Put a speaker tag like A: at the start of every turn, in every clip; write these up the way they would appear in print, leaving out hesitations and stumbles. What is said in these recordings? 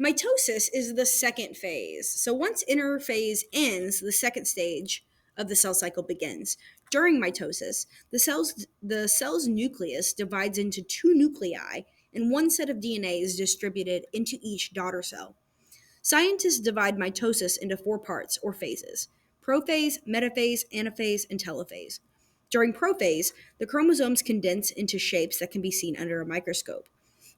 A: Mitosis is the second phase. So once interphase ends, the second stage of the cell cycle begins. During mitosis, the cell's nucleus divides into two nuclei, and one set of DNA is distributed into each daughter cell. Scientists divide mitosis into four parts or phases: prophase, metaphase, anaphase, and telophase. During prophase, the chromosomes condense into shapes that can be seen under a microscope.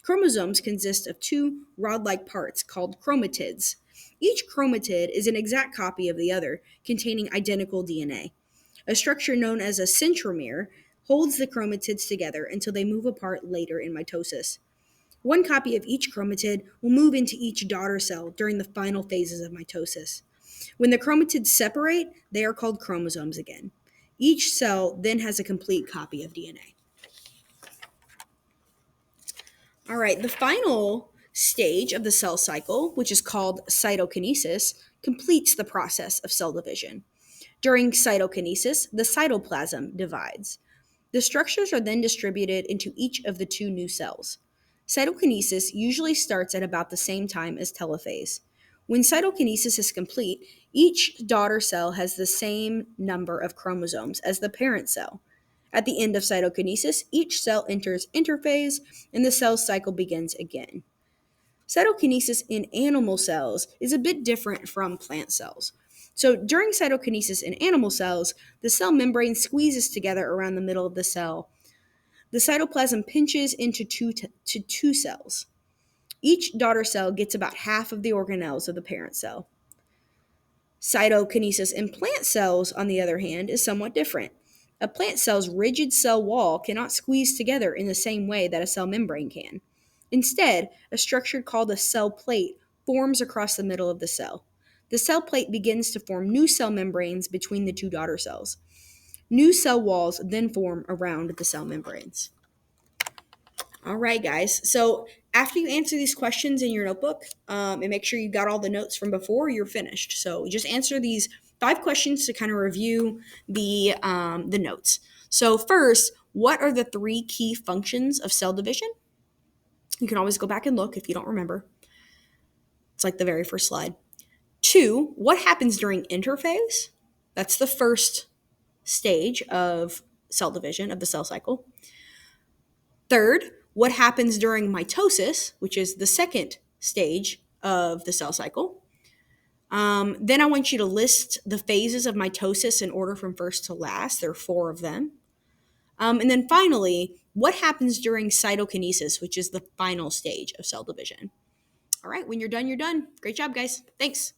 A: Chromosomes consist of two rod like parts called chromatids. Each chromatid is an exact copy of the other, containing identical DNA. A structure known as a centromere holds the chromatids together until they move apart later in mitosis. One copy of each chromatid will move into each daughter cell during the final phases of mitosis. When the chromatids separate, they are called chromosomes again. Each cell then has a complete copy of DNA. All right, the final stage of the cell cycle, which is called cytokinesis, completes the process of cell division. During cytokinesis, the cytoplasm divides. The structures are then distributed into each of the two new cells. Cytokinesis usually starts at about the same time as telophase. When cytokinesis is complete, each daughter cell has the same number of chromosomes as the parent cell. At the end of cytokinesis, each cell enters interphase and the cell cycle begins again. Cytokinesis in animal cells is a bit different from plant cells. So during cytokinesis in animal cells, the cell membrane squeezes together around the middle of the cell. The cytoplasm pinches into two cells. Each daughter cell gets about half of the organelles of the parent cell. Cytokinesis in plant cells, on the other hand, is somewhat different. A plant cell's rigid cell wall cannot squeeze together in the same way that a cell membrane can. Instead, a structure called a cell plate forms across the middle of the cell. The cell plate begins to form new cell membranes between the two daughter cells. New cell walls then form around the cell membranes. All right, guys. So after you answer these questions in your notebook, and make sure you got all the notes from before, you're finished. So just answer these 5 questions to kind of review the notes. So first, what are the 3 key functions of cell division? You can always go back and look if you don't remember. It's like the very first slide. 2, what happens during interphase? That's the first stage of cell division of the cell cycle. Third, what happens during mitosis, which is the second stage of the cell cycle. Then I want you to list the phases of mitosis in order from first to last. There are 4 of them. And then finally, what happens during cytokinesis, which is the final stage of cell division. All right, when you're done, you're done. Great job, guys. Thanks.